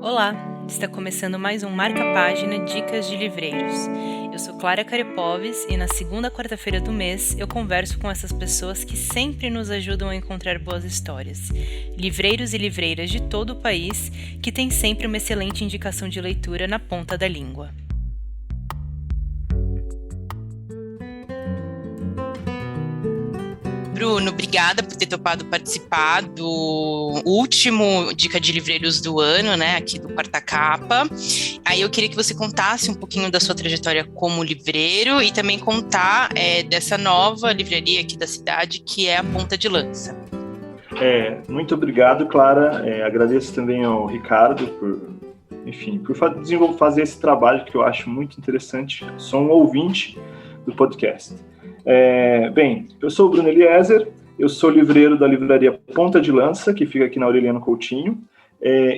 Olá, está começando mais um Marca Página Dicas de Livreiros. Eu sou Clara Carepoves e na segunda quarta-feira do mês eu converso com essas pessoas que sempre nos ajudam a encontrar boas histórias. Livreiros e livreiras de todo o país que têm sempre uma excelente indicação de leitura na ponta da língua. Bruno, obrigada por ter topado participar do último Dica de Livreiros do ano, né, aqui do Quarta Capa. Aí eu queria que você contasse um pouquinho da sua trajetória como livreiro e também contar dessa nova livraria aqui da cidade, que é a Ponta de Lança. Muito obrigado, Clara. Agradeço também ao Ricardo por fazer esse trabalho que eu acho muito interessante. Sou um ouvinte do podcast. Eu sou o Bruno Eliezer, eu sou livreiro da livraria Ponta de Lança, que fica aqui na Aureliano Coutinho.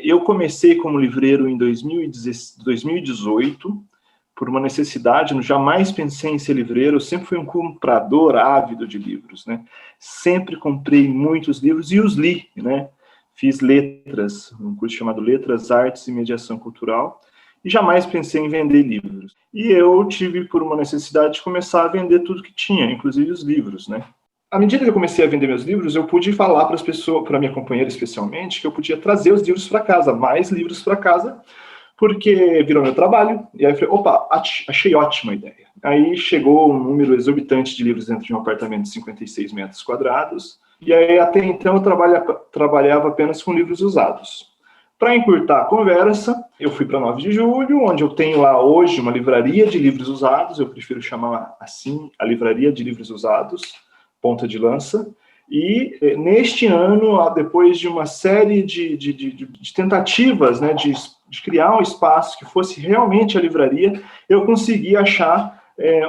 Eu comecei como livreiro em 2018, por uma necessidade, eu jamais pensei em ser livreiro, eu sempre fui um comprador ávido de livros, né? Sempre comprei muitos livros e os li, né? Fiz letras, um curso chamado Letras, Artes e Mediação Cultural, e jamais pensei em vender livros. E eu tive, por uma necessidade, de começar a vender tudo que tinha, inclusive os livros, né? À medida que eu comecei a vender meus livros, eu pude falar para as pessoas, para minha companheira especialmente, que eu podia trazer os livros para casa, mais livros para casa, porque virou meu trabalho. E aí eu falei, opa, achei ótima a ideia. Aí chegou um número exorbitante de livros dentro de um apartamento de 56 metros quadrados, e aí até então eu trabalhava apenas com livros usados. Para encurtar a conversa, eu fui para 9 de julho, onde eu tenho lá hoje uma livraria de livros usados, eu prefiro chamar assim, a livraria de livros usados, Ponta de Lança, e neste ano, depois de uma série de tentativas, né, de criar um espaço que fosse realmente a livraria, eu consegui achar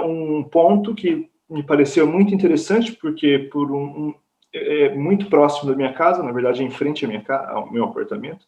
um ponto que me pareceu muito interessante, porque muito próximo da minha casa, na verdade, em frente ao meu apartamento,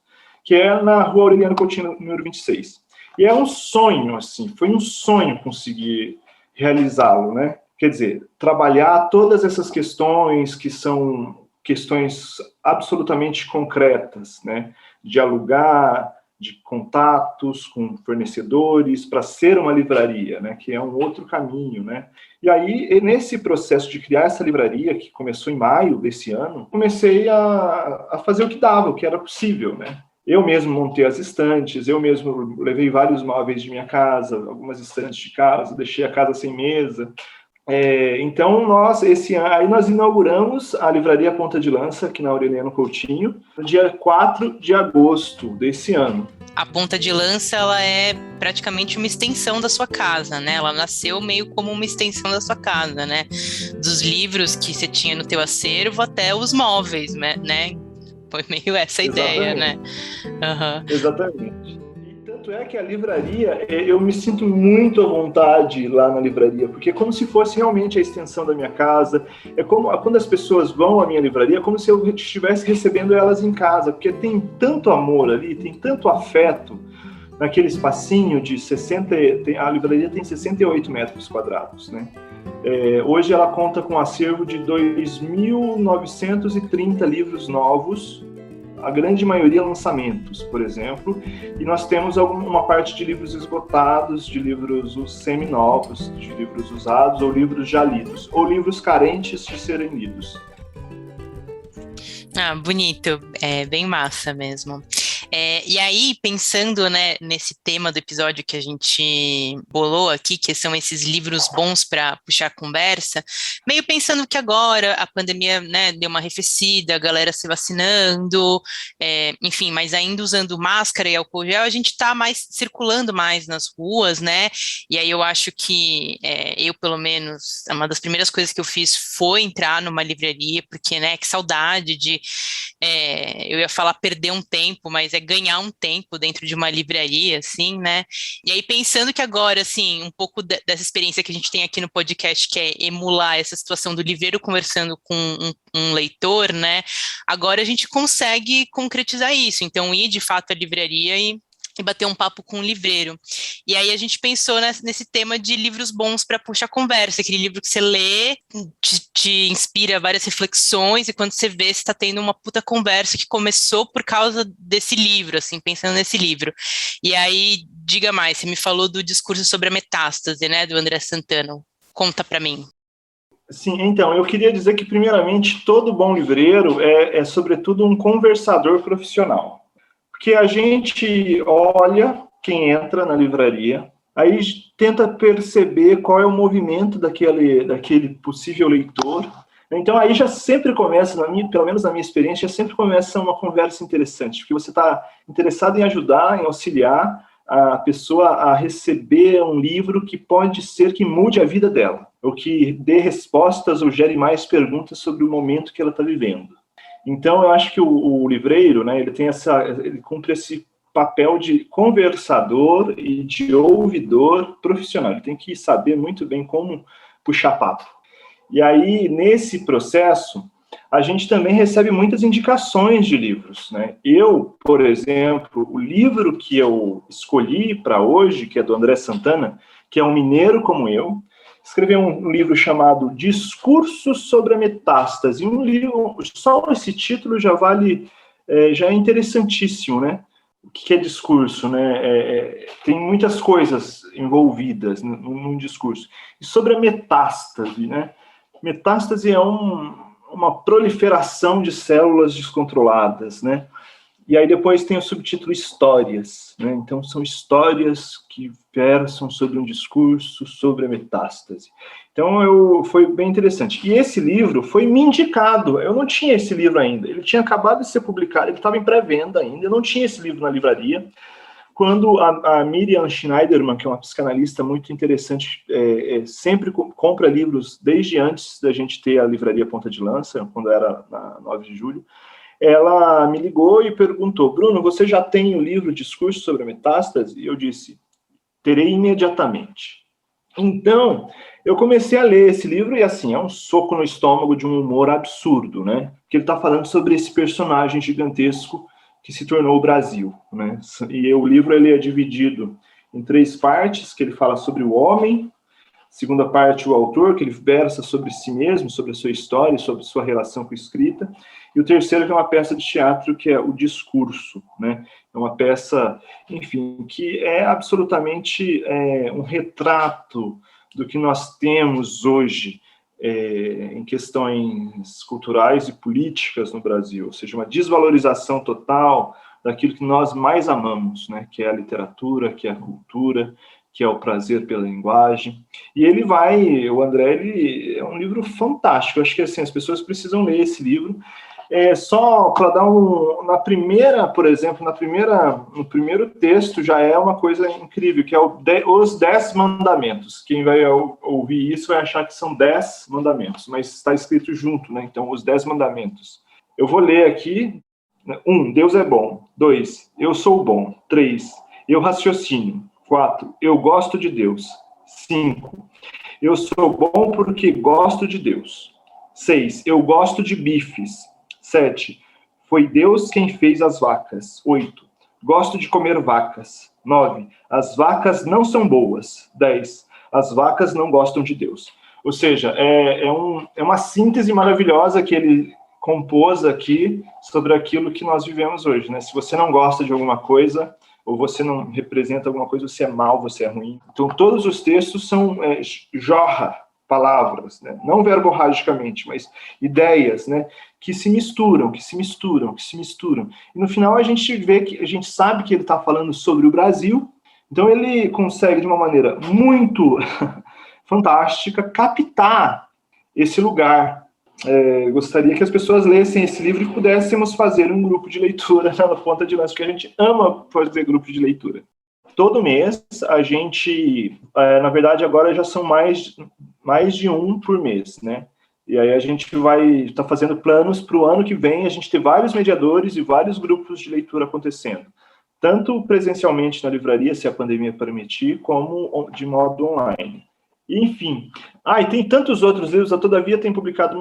que é na Rua Aureliano Coutinho, número 26. E é um sonho, assim, foi um sonho conseguir realizá-lo, né? Quer dizer, trabalhar todas essas questões que são questões absolutamente concretas, né? Dialogar, de contatos com fornecedores, para ser uma livraria, né? Que é um outro caminho, né? E aí, nesse processo de criar essa livraria, que começou em maio desse ano, comecei a fazer o que dava, o que era possível, né? Eu mesmo montei as estantes, eu mesmo levei vários móveis de minha casa, algumas estantes de casa, deixei a casa sem mesa. Então, esse ano, aí nós inauguramos a livraria Ponta de Lança, aqui na Aureliano Coutinho, no dia 4 de agosto desse ano. A Ponta de Lança, ela é praticamente uma extensão da sua casa, né? Ela nasceu meio como uma extensão da sua casa, né? Dos livros que você tinha no teu acervo até os móveis, né? Foi meio essa a ideia, né? Uhum. Exatamente. E tanto é que a livraria, eu me sinto muito à vontade lá na livraria, porque é como se fosse realmente a extensão da minha casa. É como quando as pessoas vão à minha livraria, é como se eu estivesse recebendo elas em casa, porque tem tanto amor ali, tem tanto afeto naquele espacinho de 60... A livraria tem 68 metros quadrados, né? Hoje ela conta com um acervo de 2.930 livros novos, a grande maioria lançamentos, por exemplo, e nós temos uma parte de livros esgotados, de livros semi-novos, de livros usados, ou livros já lidos, ou livros carentes de serem lidos. Ah, bonito, bem massa mesmo. E aí, pensando, né, nesse tema do episódio que a gente bolou aqui, que são esses livros bons para puxar conversa, meio pensando que agora a pandemia, né, deu uma arrefecida, a galera se vacinando, enfim, mas ainda usando máscara e álcool gel, a gente está circulando mais nas ruas, né, e aí eu acho que eu, pelo menos, uma das primeiras coisas que eu fiz foi entrar numa livraria, porque, né, que saudade de eu ia falar perder um tempo, mas é ganhar um tempo dentro de uma livraria, assim, né? E aí pensando que agora, assim, um pouco dessa experiência que a gente tem aqui no podcast, que é emular essa situação do livreiro conversando com um leitor, né? Agora a gente consegue concretizar isso. Então, ir de fato à livraria e bater um papo com um livreiro. E aí a gente pensou nesse tema de livros bons para puxar conversa, aquele livro que você lê, te inspira várias reflexões, e quando você vê, você está tendo uma puta conversa que começou por causa desse livro, assim, pensando nesse livro. E aí, diga mais, você me falou do discurso sobre a metástase, né, do André Santana. Conta para mim. Sim, então, eu queria dizer que, primeiramente, todo bom livreiro é sobretudo, um conversador profissional. Porque a gente olha quem entra na livraria, aí tenta perceber qual é o movimento daquele possível leitor. Então, aí já sempre começa, pelo menos na minha experiência, já sempre começa uma conversa interessante, porque você está interessado em ajudar, em auxiliar a pessoa a receber um livro que pode ser que mude a vida dela, ou que dê respostas ou gere mais perguntas sobre o momento que ela está vivendo. Então, eu acho que o livreiro, né, ele cumpre esse papel de conversador e de ouvidor profissional. Ele tem que saber muito bem como puxar papo. E aí, nesse processo, a gente também recebe muitas indicações de livros, né? Eu, por exemplo, o livro que eu escolhi para hoje, que é do André Santana, que é um mineiro como eu, escreveu um livro chamado Discursos sobre a Metástase. Um livro, só esse título já já é interessantíssimo, né? O que é discurso, né? Tem muitas coisas envolvidas num discurso. E sobre a metástase, né? Metástase é uma proliferação de células descontroladas, né? E aí depois tem o subtítulo Histórias, né? Então são histórias que versam sobre um discurso sobre a metástase. Então foi bem interessante. E esse livro foi me indicado, eu não tinha esse livro ainda, ele tinha acabado de ser publicado, ele estava em pré-venda ainda, eu não tinha esse livro na livraria, quando a Miriam Schneiderman, que é uma psicanalista muito interessante, sempre compra livros desde antes da gente ter a livraria Ponta de Lança, quando era na 9 de julho, ela me ligou e perguntou: Bruno, você já tem o livro Discurso sobre a Metástase? E eu disse: terei imediatamente. Então, eu comecei a ler esse livro e, assim, é um soco no estômago de um humor absurdo, né? Porque ele está falando sobre esse personagem gigantesco que se tornou o Brasil, né? E o livro ele é dividido em 3 partes, que ele fala sobre o homem, segunda parte, o autor, que ele versa sobre si mesmo, sobre a sua história, sobre sua relação com a escrita, e o terceiro, que é uma peça de teatro, que é o discurso, né? É uma peça, enfim, que é absolutamente um retrato do que nós temos hoje em questões culturais e políticas no Brasil, ou seja, uma desvalorização total daquilo que nós mais amamos, né? Que é a literatura, que é a cultura, que é o prazer pela linguagem. E o André, ele é um livro fantástico. Eu acho que assim, as pessoas precisam ler esse livro. Só para dar na primeira, por exemplo, no primeiro texto já é uma coisa incrível, que é os 10 mandamentos. Quem vai ouvir isso vai achar que são 10 mandamentos, mas está escrito junto, né? Então, os 10 mandamentos. Eu vou ler aqui. 1, Deus é bom. 2, eu sou bom. 3, eu raciocínio. 4, eu gosto de Deus. 5, eu sou bom porque gosto de Deus. 6, eu gosto de bifes. 7, foi Deus quem fez as vacas. 8, gosto de comer vacas. 9, as vacas não são boas. 10, as vacas não gostam de Deus. Ou seja, é uma síntese maravilhosa que ele compôs aqui sobre aquilo que nós vivemos hoje, né? Se você não gosta de alguma coisa, ou você não representa alguma coisa, você é mal, você é ruim. Então, todos os textos são jorra palavras, né? Não verborragicamente, mas ideias, né? Que se misturam. E no final a gente sabe que ele está falando sobre o Brasil, então ele consegue, de uma maneira muito fantástica, captar esse lugar. Gostaria que as pessoas lessem esse livro e pudéssemos fazer um grupo de leitura na Ponta de Lança, porque a gente ama fazer grupo de leitura. Todo mês a gente, na verdade agora já são mais de um por mês, né? E aí a gente vai estar fazendo planos para o ano que vem, a gente ter vários mediadores e vários grupos de leitura acontecendo. Tanto presencialmente na livraria, se a pandemia permitir, como de modo online. Enfim. E tem tantos outros livros, a Todavia tem publicado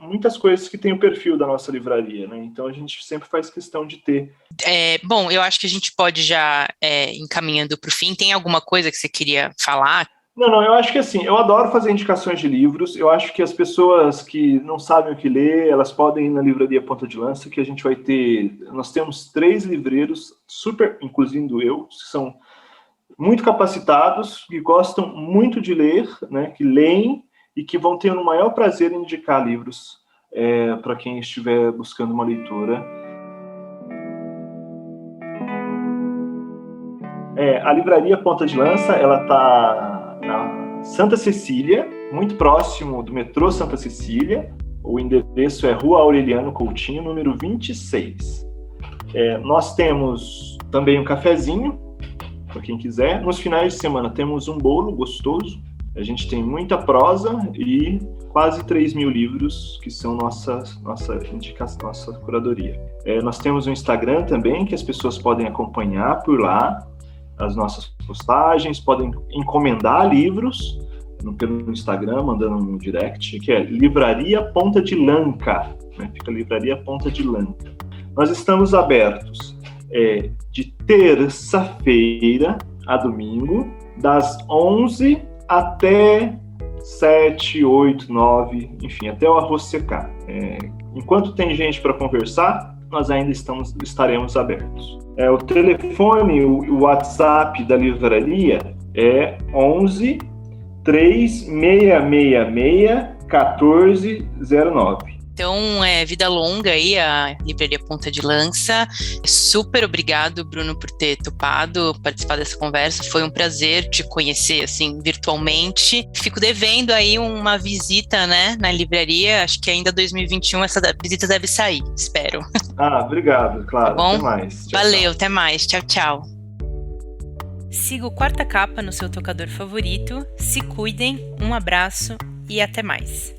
muitas coisas que tem o perfil da nossa livraria, né? Então a gente sempre faz questão de ter. Bom, eu acho que a gente pode já encaminhando para o fim. Tem alguma coisa que você queria falar? Não, eu acho que assim, eu adoro fazer indicações de livros, eu acho que as pessoas que não sabem o que ler, elas podem ir na livraria Ponta de Lança, que a gente vai ter, nós temos 3 livreiros, super, incluindo eu, que são muito capacitados, que gostam muito de ler, né, que leem e que vão ter o maior prazer em indicar livros para quem estiver buscando uma leitura. A livraria Ponta de Lança, ela está na Santa Cecília, muito próximo do metrô Santa Cecília. O endereço é Rua Aureliano Coutinho, número 26. Nós temos também um cafezinho, para quem quiser. Nos finais de semana temos um bolo gostoso. A gente tem muita prosa e quase 3.000 livros, que são nossa indicação, nossa curadoria. Nós temos um Instagram também, que as pessoas podem acompanhar por lá as nossas postagens, podem encomendar livros pelo Instagram, mandando um direct, que é Livraria Ponta de Lança, né? Fica Livraria Ponta de Lança. Nós estamos abertos de terça-feira a domingo, das 11 até 7, 8, 9, enfim, até o arroz secar. Enquanto tem gente para conversar, nós ainda estaremos abertos. O telefone, o WhatsApp da livraria é 11 3666 1409. Então, vida longa aí a Livraria Ponta de Lança. Super obrigado, Bruno, por ter topado participar dessa conversa. Foi um prazer te conhecer, assim, virtualmente. Fico devendo aí uma visita, né, na livraria. Acho que ainda 2021 essa visita deve sair, espero. Obrigado, claro. Tá bom? Até mais. Tchau, Valeu, tchau. até mais. Tchau, tchau. Siga o Quarta Capa no seu tocador favorito. Se cuidem, um abraço e até mais.